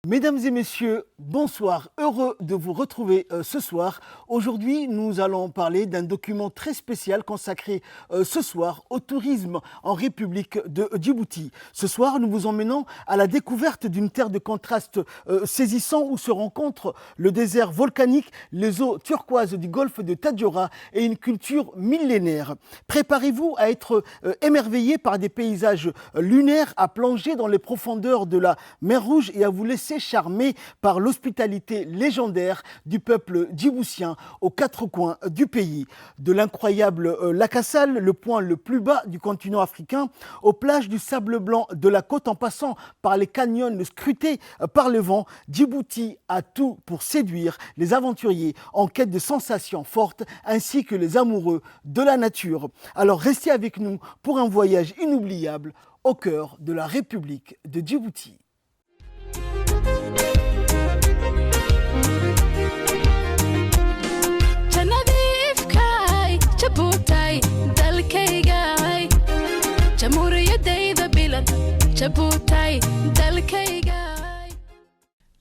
Mesdames et messieurs, bonsoir. Heureux de vous retrouver ce soir. Aujourd'hui, nous allons parler d'un document très spécial consacré ce soir au tourisme en République de Djibouti. Ce soir, nous vous emmenons à la découverte d'une terre de contraste saisissant où se rencontrent le désert volcanique, les eaux turquoises du golfe de Tadjoura et une culture millénaire. Préparez-vous à être émerveillé par des paysages lunaires, à plonger dans les profondeurs de la mer Rouge et à vous laisser charmé par l'hospitalité légendaire du peuple djiboutien aux quatre coins du pays. De l'incroyable lac Assal, le point le plus bas du continent africain, aux plages du sable blanc de la côte en passant par les canyons scrutés par le vent, Djibouti a tout pour séduire les aventuriers en quête de sensations fortes ainsi que les amoureux de la nature. Alors restez avec nous pour un voyage inoubliable au cœur de la République de Djibouti.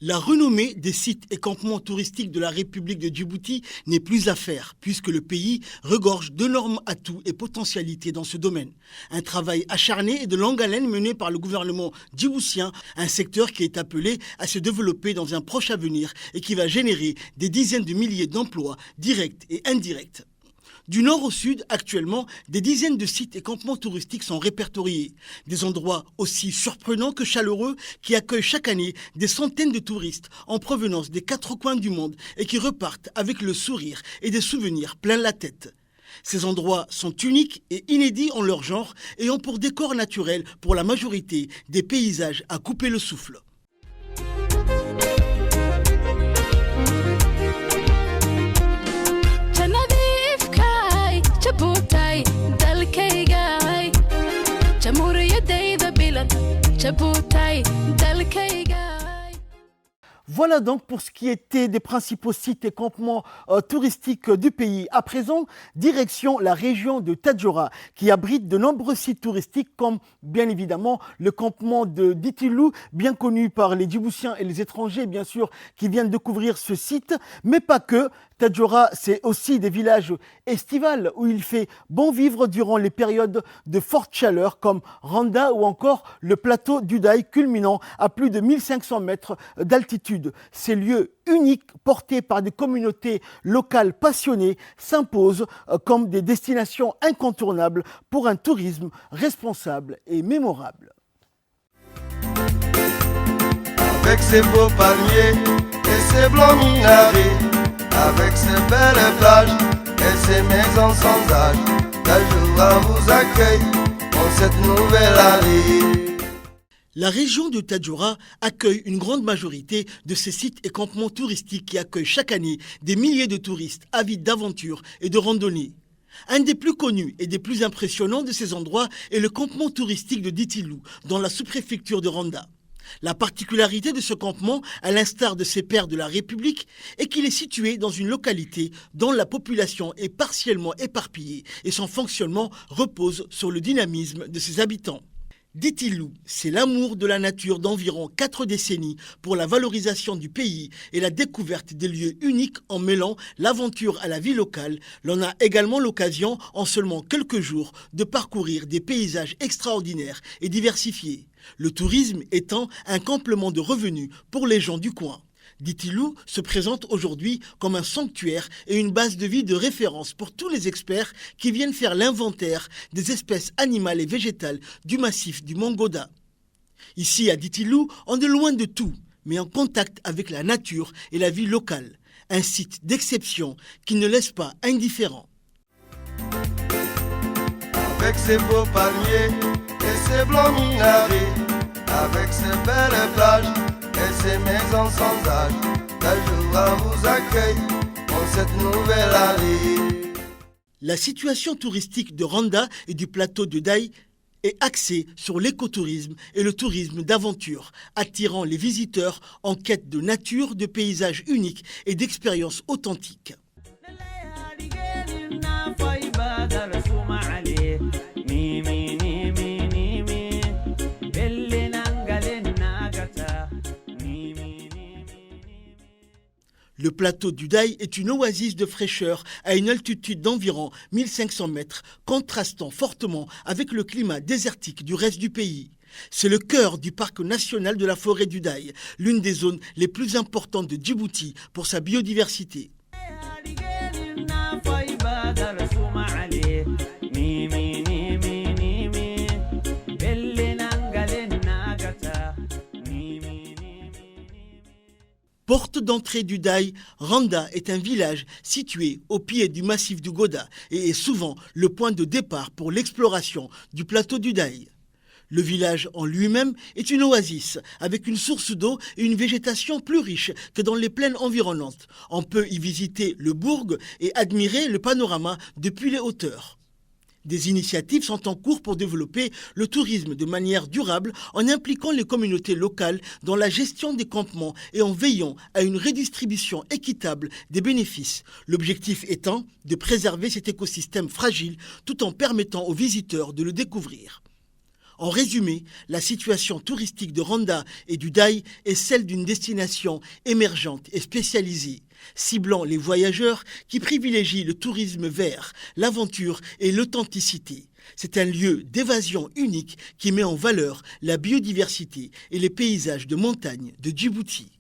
La renommée des sites et campements touristiques de la République de Djibouti n'est plus à faire, puisque le pays regorge d'énormes atouts et potentialités dans ce domaine. Un travail acharné et de longue haleine mené par le gouvernement djiboutien, un secteur qui est appelé à se développer dans un proche avenir et qui va générer des dizaines de milliers d'emplois directs et indirects. Du nord au sud, actuellement, des dizaines de sites et campements touristiques sont répertoriés. Des endroits aussi surprenants que chaleureux qui accueillent chaque année des centaines de touristes en provenance des quatre coins du monde et qui repartent avec le sourire et des souvenirs plein la tête. Ces endroits sont uniques et inédits en leur genre et ont pour décor naturel, pour la majorité, des paysages à couper le souffle. Voilà donc pour ce qui était des principaux sites et campements touristiques du pays. À présent, direction la région de Tadjoura qui abrite de nombreux sites touristiques comme bien évidemment le campement de Diti-Lou, bien connu par les Djiboutiens et les étrangers bien sûr qui viennent découvrir ce site, mais pas que. Tadjoura, c'est aussi des villages estivales où il fait bon vivre durant les périodes de forte chaleur comme Randa ou encore le plateau d'Udaï culminant à plus de 1500 mètres d'altitude. Ces lieux uniques portés par des communautés locales passionnées s'imposent comme des destinations incontournables pour un tourisme responsable et mémorable. Avec ses beaux palmiers et ses blancs minarets, avec ses belles plages et ses maisons sans âge, Tadjoura vous accueille pour cette nouvelle allée. La région de Tadjoura accueille une grande majorité de ces sites et campements touristiques qui accueillent chaque année des milliers de touristes avides d'aventures et de randonnées. Un des plus connus et des plus impressionnants de ces endroits est le campement touristique de Diti-Lou, dans la sous-préfecture de Randa. La particularité de ce campement, à l'instar de ses pairs de la République, est qu'il est situé dans une localité dont la population est partiellement éparpillée et son fonctionnement repose sur le dynamisme de ses habitants. Diti-Lou, c'est l'amour de la nature d'environ 4 décennies pour la valorisation du pays et la découverte des lieux uniques en mêlant l'aventure à la vie locale. L'on a également l'occasion, en seulement quelques jours, de parcourir des paysages extraordinaires et diversifiés. Le tourisme étant un complément de revenus pour les gens du coin. Diti-Lou se présente aujourd'hui comme un sanctuaire et une base de vie de référence pour tous les experts qui viennent faire l'inventaire des espèces animales et végétales du massif du Mont Goda. Ici à Diti-Lou, on est loin de tout, mais en contact avec la nature et la vie locale. Un site d'exception qui ne laisse pas indifférent. Avec ses beaux palmiers et ses blancs minarets, avec ses belles plages et ses maisons sans âge, Tadjoura vous accueille pour cette nouvelle allée. La situation touristique de Randa et du plateau de Daï est axée sur l'écotourisme et le tourisme d'aventure, attirant les visiteurs en quête de nature, de paysages uniques et d'expériences authentiques. Le plateau du Daï est une oasis de fraîcheur à une altitude d'environ 1500 mètres, contrastant fortement avec le climat désertique du reste du pays. C'est le cœur du parc national de la forêt du Daï, l'une des zones les plus importantes de Djibouti pour sa biodiversité. Porte d'entrée du Daï, Randa est un village situé au pied du massif du Goda et est souvent le point de départ pour l'exploration du plateau du Daï. Le village en lui-même est une oasis avec une source d'eau et une végétation plus riche que dans les plaines environnantes. On peut y visiter le bourg et admirer le panorama depuis les hauteurs. Des initiatives sont en cours pour développer le tourisme de manière durable en impliquant les communautés locales dans la gestion des campements et en veillant à une redistribution équitable des bénéfices. L'objectif étant de préserver cet écosystème fragile tout en permettant aux visiteurs de le découvrir. En résumé, la situation touristique de Randa et du Daï est celle d'une destination émergente et spécialisée, ciblant les voyageurs qui privilégient le tourisme vert, l'aventure et l'authenticité. C'est un lieu d'évasion unique qui met en valeur la biodiversité et les paysages de montagne de Djibouti.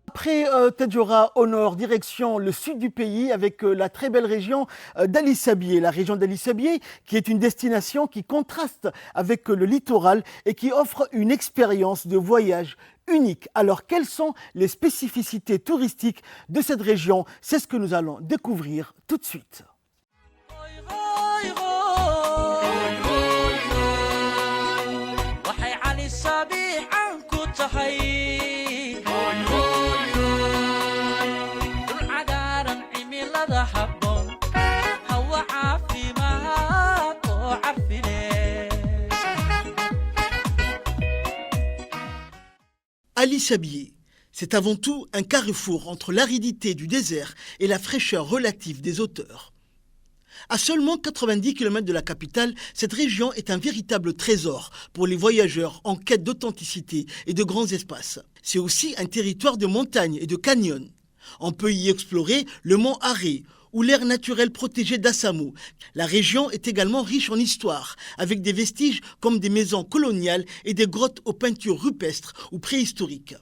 Après Tadjoura au nord, direction le sud du pays avec la très belle région d'Ali Sabié. La région d'Ali Sabié qui est une destination qui contraste avec le littoral et qui offre une expérience de voyage unique. Alors quelles sont les spécificités touristiques de cette région? C'est ce que nous allons découvrir tout de suite. Ali Sabié, c'est avant tout un carrefour entre l'aridité du désert et la fraîcheur relative des hauteurs. À seulement 90 km de la capitale, cette région est un véritable trésor pour les voyageurs en quête d'authenticité et de grands espaces. C'est aussi un territoire de montagnes et de canyons. On peut y explorer le mont Aré ou l'aire naturelle protégée d'Assamo. La région est également riche en histoire, avec des vestiges comme des maisons coloniales et des grottes aux peintures rupestres ou préhistoriques.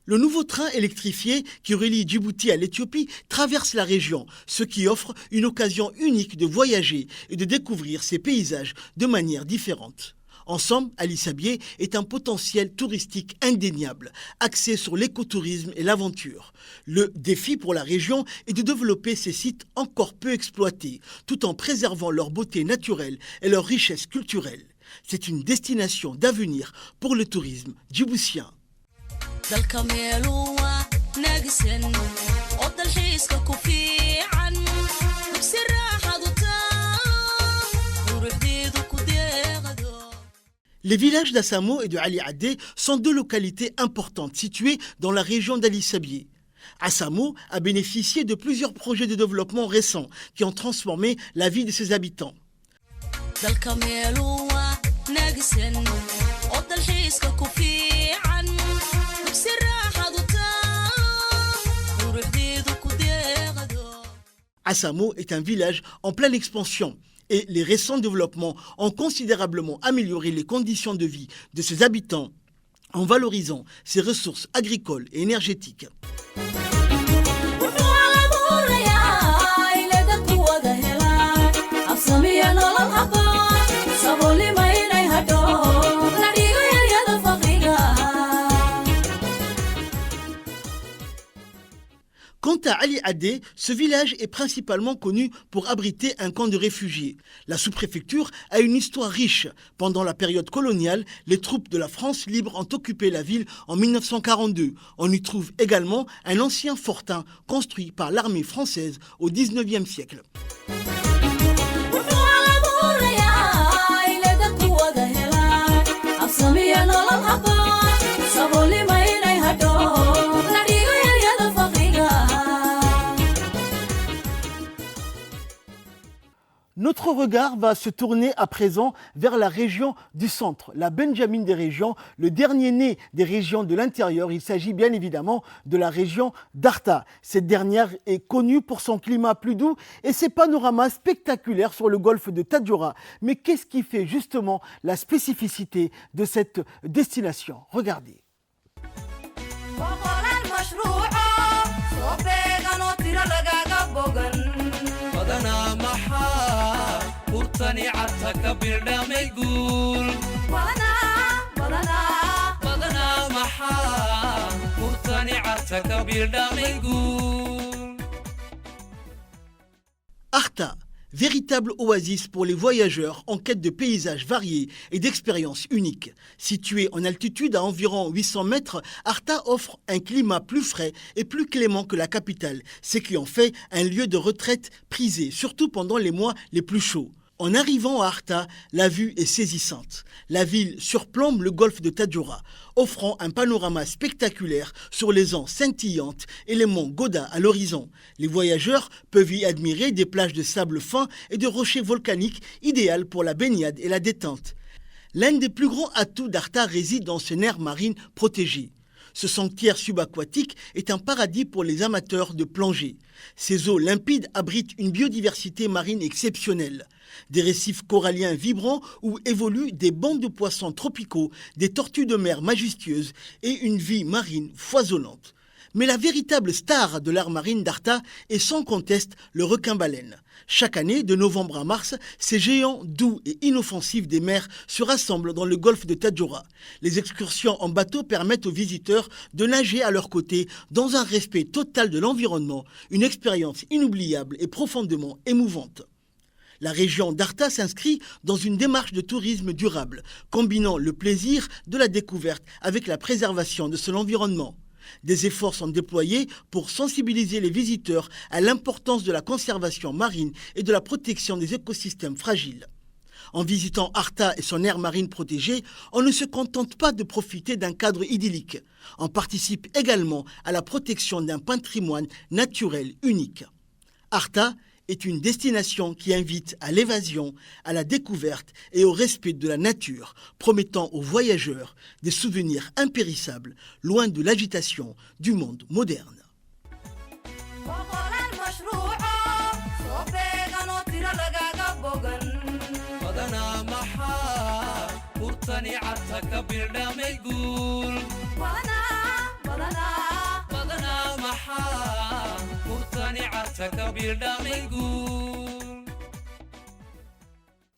Le nouveau train électrifié qui relie Djibouti à l'Éthiopie traverse la région, ce qui offre une occasion unique de voyager et de découvrir ces paysages de manière différente. En somme, Ali Sabié est un potentiel touristique indéniable, axé sur l'écotourisme et l'aventure. Le défi pour la région est de développer ces sites encore peu exploités, tout en préservant leur beauté naturelle et leur richesse culturelle. C'est une destination d'avenir pour le tourisme djiboutien. Les villages d'Assamo et de Ali Adé sont deux localités importantes situées dans la région d'Ali Sabié. Assamo a bénéficié de plusieurs projets de développement récents qui ont transformé la vie de ses habitants. Assamo est un village en pleine expansion et les récents développements ont considérablement amélioré les conditions de vie de ses habitants en valorisant ses ressources agricoles et énergétiques. Quant à Ali Adé, ce village est principalement connu pour abriter un camp de réfugiés. La sous-préfecture a une histoire riche. Pendant la période coloniale, les troupes de la France libre ont occupé la ville en 1942. On y trouve également un ancien fortin construit par l'armée française au 19e siècle. Notre regard va se tourner à présent vers la région du centre, la Benjamin des régions, le dernier né des régions de l'intérieur. Il s'agit bien évidemment de la région d'Arta. Cette dernière est connue pour son climat plus doux et ses panoramas spectaculaires sur le golfe de Tadjoura. Mais qu'est-ce qui fait justement la spécificité de cette destination? Regardez. Arta, véritable oasis pour les voyageurs en quête de paysages variés et d'expériences uniques. Située en altitude à environ 800 mètres, Arta offre un climat plus frais et plus clément que la capitale, ce qui en fait un lieu de retraite prisé, surtout pendant les mois les plus chauds. En arrivant à Arta, la vue est saisissante. La ville surplombe le golfe de Tadjoura, offrant un panorama spectaculaire sur les ans scintillantes et les monts Goda à l'horizon. Les voyageurs peuvent y admirer des plages de sable fin et de rochers volcaniques idéales pour la baignade et la détente. L'un des plus grands atouts d'Arta réside dans son aire marine protégée. Ce sanctuaire subaquatique est un paradis pour les amateurs de plongée. Ses eaux limpides abritent une biodiversité marine exceptionnelle. Des récifs coralliens vibrants où évoluent des bancs de poissons tropicaux, des tortues de mer majestueuses et une vie marine foisonnante. Mais la véritable star de l'art marine d'Arta est sans conteste le requin-baleine. Chaque année, de novembre à mars, ces géants doux et inoffensifs des mers se rassemblent dans le golfe de Tadjoura. Les excursions en bateau permettent aux visiteurs de nager à leur côté dans un respect total de l'environnement, une expérience inoubliable et profondément émouvante. La région d'Arta s'inscrit dans une démarche de tourisme durable, combinant le plaisir de la découverte avec la préservation de son environnement. Des efforts sont déployés pour sensibiliser les visiteurs à l'importance de la conservation marine et de la protection des écosystèmes fragiles. En visitant Arta et son aire marine protégée, on ne se contente pas de profiter d'un cadre idyllique. On participe également à la protection d'un patrimoine naturel unique. Arta est une destination qui invite à l'évasion, à la découverte et au respect de la nature, promettant aux voyageurs des souvenirs impérissables, loin de l'agitation du monde moderne.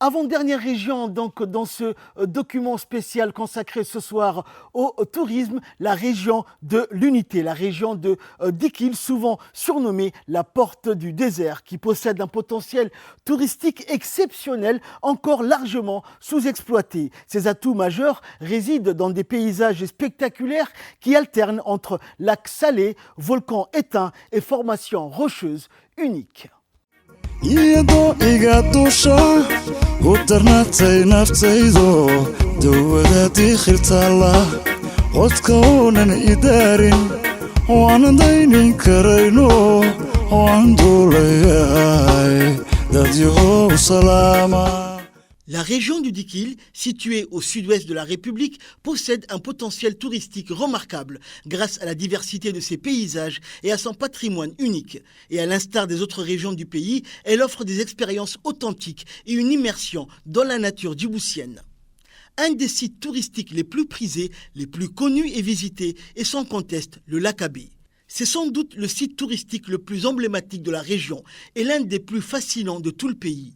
Avant-dernière région donc dans ce document spécial consacré ce soir au tourisme, la région de l'Unité, la région de Dikil, souvent surnommée la porte du désert, qui possède un potentiel touristique exceptionnel, encore largement sous-exploité. Ses atouts majeurs résident dans des paysages spectaculaires qui alternent entre lacs salés, volcans éteints et formations rocheuses uniques. iyadoo iga dusha ku darnaatay naftaydo dawadaadii khirtaalla codka oonan idaarin waanan daynin karayno waan duulayahay dadyahow salaama. La région du Dikil, située au sud-ouest de la République, possède un potentiel touristique remarquable grâce à la diversité de ses paysages et à son patrimoine unique. Et à l'instar des autres régions du pays, elle offre des expériences authentiques et une immersion dans la nature djiboutienne. Un des sites touristiques les plus prisés, les plus connus et visités est sans conteste le lac Abbé. C'est sans doute le site touristique le plus emblématique de la région et l'un des plus fascinants de tout le pays.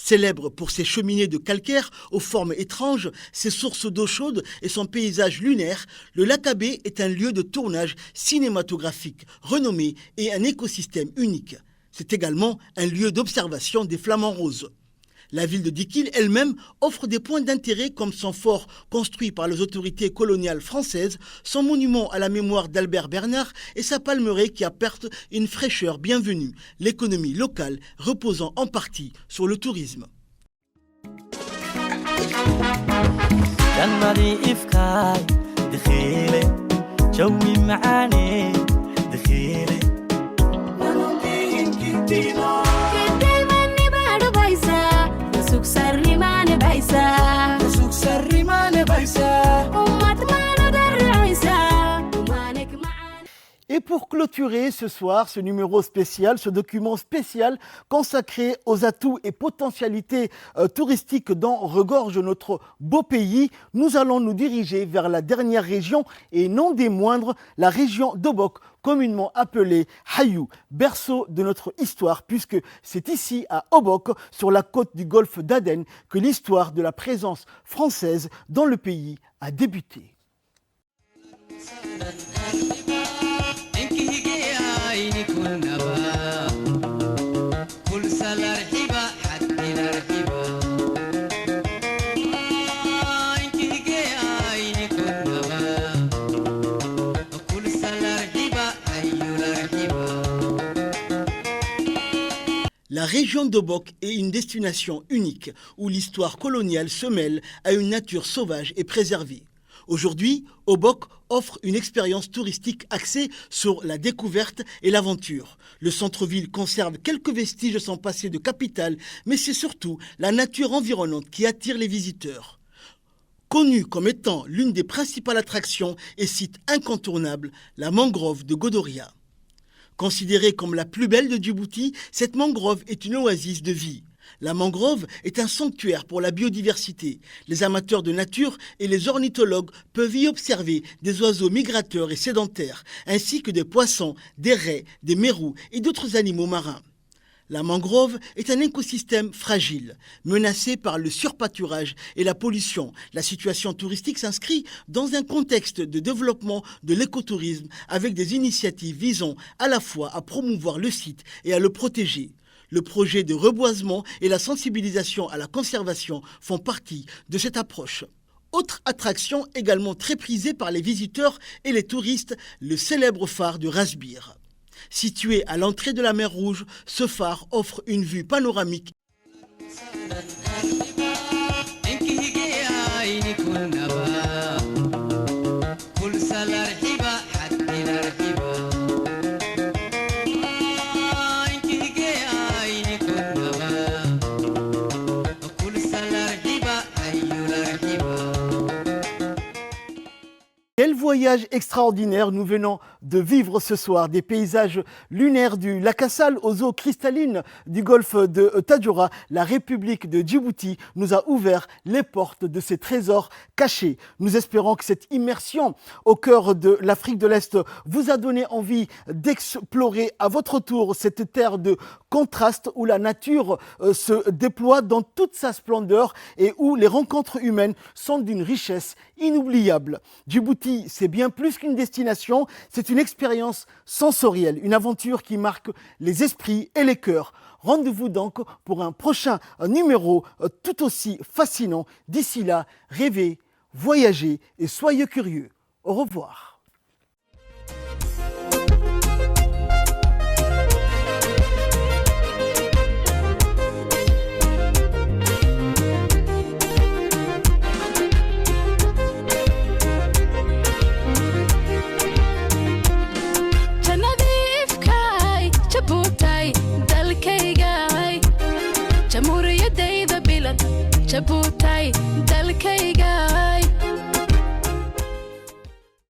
Célèbre pour ses cheminées de calcaire aux formes étranges, ses sources d'eau chaude et son paysage lunaire, le lac Abbé est un lieu de tournage cinématographique renommé et un écosystème unique. C'est également un lieu d'observation des flamants roses. La ville de Dikil elle-même offre des points d'intérêt comme son fort construit par les autorités coloniales françaises, son monument à la mémoire d'Albert Bernard et sa palmeraie qui apporte une fraîcheur bienvenue, l'économie locale reposant en partie sur le tourisme. Et pour clôturer ce soir, ce numéro spécial, ce document spécial consacré aux atouts et potentialités touristiques dont regorge notre beau pays, nous allons nous diriger vers la dernière région et non des moindres, la région d'Obok, communément appelée Hayou, berceau de notre histoire, puisque c'est ici à Obok, sur la côte du golfe d'Aden, que l'histoire de la présence française dans le pays a débuté. La région d'Obok est une destination unique où l'histoire coloniale se mêle à une nature sauvage et préservée. Aujourd'hui, Obok offre une expérience touristique axée sur la découverte et l'aventure. Le centre-ville conserve quelques vestiges de son passé de capitale, mais c'est surtout la nature environnante qui attire les visiteurs. Connue comme étant l'une des principales attractions et site incontournable, la mangrove de Godoria. Considérée comme la plus belle de Djibouti, cette mangrove est une oasis de vie. La mangrove est un sanctuaire pour la biodiversité. Les amateurs de nature et les ornithologues peuvent y observer des oiseaux migrateurs et sédentaires, ainsi que des poissons, des raies, des mérous et d'autres animaux marins. La mangrove est un écosystème fragile, menacé par le surpâturage et la pollution. La situation touristique s'inscrit dans un contexte de développement de l'écotourisme avec des initiatives visant à la fois à promouvoir le site et à le protéger. Le projet de reboisement et la sensibilisation à la conservation font partie de cette approche. Autre attraction également très prisée par les visiteurs et les touristes, le célèbre phare de Ras Bir. Situé à l'entrée de la mer Rouge, ce phare offre une vue panoramique. Quel voyage extraordinaire nous venons de vivre ce soir. Des paysages lunaires du lac Assal aux eaux cristallines du golfe de Tadjoura. La République de Djibouti nous a ouvert les portes de ses trésors cachés. Nous espérons que cette immersion au cœur de l'Afrique de l'Est vous a donné envie d'explorer à votre tour cette terre de contraste où la nature se déploie dans toute sa splendeur et où les rencontres humaines sont d'une richesse inoubliable. Djibouti, c'est bien plus qu'une destination, c'est une expérience sensorielle, une aventure qui marque les esprits et les cœurs. Rendez-vous donc pour un prochain numéro tout aussi fascinant. D'ici là, rêvez, voyagez et soyez curieux. Au revoir. Jabuuti dalkayga